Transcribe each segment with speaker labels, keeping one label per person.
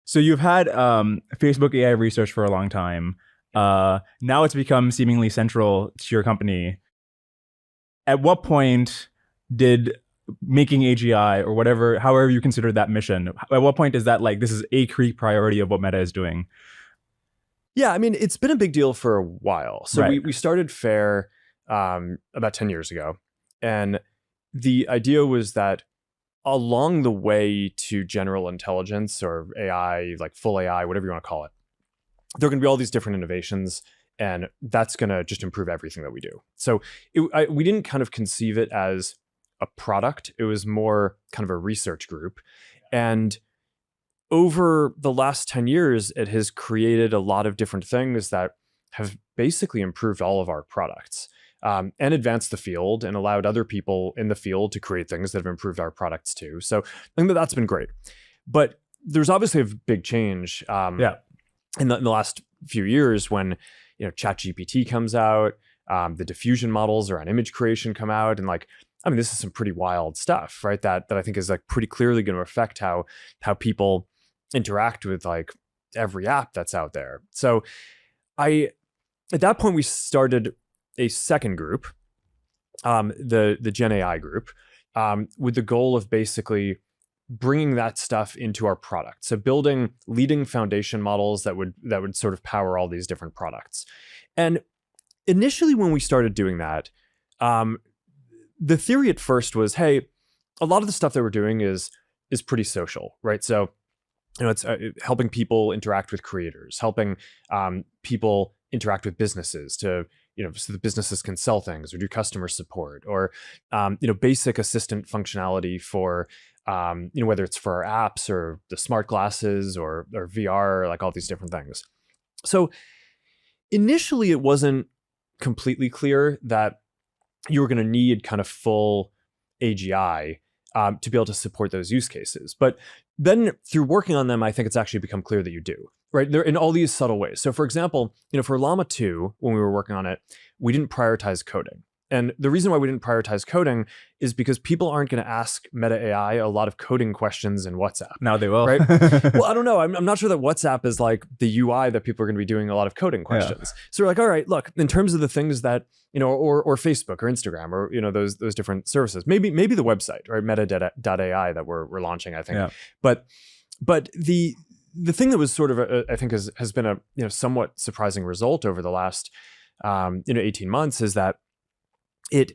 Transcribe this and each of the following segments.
Speaker 1: So you've had Facebook AI research for a long time. Now it's become seemingly central to your company. At what point did making AGI or whatever, however you consider that mission, at what point is that like this is a key priority of what Meta is doing?
Speaker 2: Yeah, I mean, it's been a big deal for a while. So
Speaker 1: Right.
Speaker 2: we started FAIR about 10 years ago. And the idea was that along the way to general intelligence or AI, like full AI, whatever you want to call it, there are going to be all these different innovations. And that's going to just improve everything that we do. So we didn't kind of conceive it as a product. It was more kind of a research group. And over the last 10 years, it has created a lot of different things that have basically improved all of our products and advanced the field and allowed other people in the field to create things that have improved our products too. So I think that that's been great. But there's obviously a big change in the last few years when ChatGPT comes out, the diffusion models around image creation come out, and I mean, this is some pretty wild stuff, right? That I think is like pretty clearly going to affect how people interact with like every app that's out there. So at that point we started a second group, the Gen AI group, with the goal of basically bringing that stuff into our product. So building leading foundation models that would sort of power all these different products. And initially when we started doing that, the theory at first was, hey, a lot of the stuff that we're doing is pretty social, right? So it's helping people interact with creators, helping people interact with businesses so the businesses can sell things or do customer support, or basic assistant functionality for whether it's for our apps or the smart glasses or VR, like all these different things. So initially, it wasn't completely clear that you were going to need kind of full AGI to be able to support those use cases. But then through working on them, I think it's actually become clear that you do, right? They're in all these subtle ways. So for example, for Llama 2, when we were working on it, we didn't prioritize coding. And the reason why we didn't prioritize coding is because people aren't going to ask Meta AI a lot of coding questions in WhatsApp.
Speaker 1: Now they will.
Speaker 2: Right? Well, I don't know. I'm not sure that WhatsApp is like the UI that people are going to be doing a lot of coding questions. Yeah. So we're like, all right, look, in terms of the things that, or Facebook or Instagram or, those different services, maybe the website, right? Meta.ai that we're launching, I think. Yeah. But the thing that was sort of, I think has been a, somewhat surprising result over the last, 18 months is that it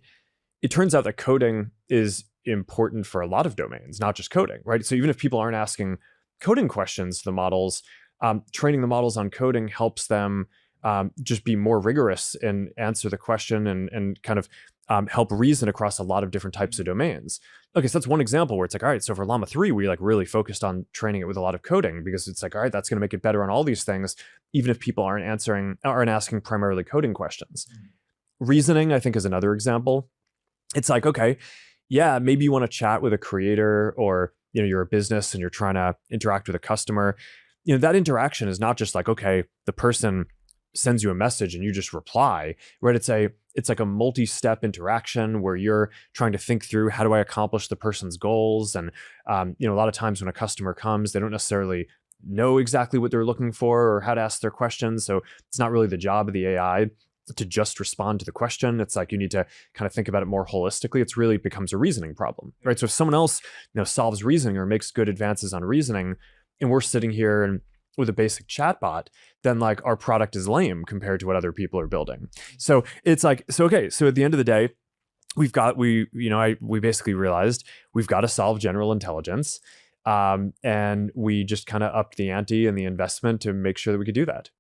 Speaker 2: turns out that coding is important for a lot of domains, not just coding, right? So even if people aren't asking coding questions to the models, training the models on coding helps them just be more rigorous and answer the question and kind of help reason across a lot of different types of domains. Okay, so that's one example where it's like, all right, so for Llama 3, we really focused on training it with a lot of coding because it's like, all right, that's going to make it better on all these things, even if people aren't asking primarily coding questions. Mm-hmm. Reasoning, I think, is another example. It's like, okay, yeah, maybe you want to chat with a creator or, you're a business and you're trying to interact with a customer. That interaction is not just like, okay, the person sends you a message and you just reply, right? It's like a multi-step interaction where you're trying to think through, how do I accomplish the person's goals? And, a lot of times when a customer comes, they don't necessarily know exactly what they're looking for or how to ask their questions. So it's not really the job of the AI to just respond to the question. It's like you need to kind of think about it more holistically. It's really becomes a reasoning problem, right? So if someone else solves reasoning or makes good advances on reasoning, and we're sitting here and with a basic chatbot, then like our product is lame compared to what other people are building. So it's like, okay, so at the end of the day, we basically realized we've got to solve general intelligence, and we just kind of upped the ante and the investment to make sure that we could do that.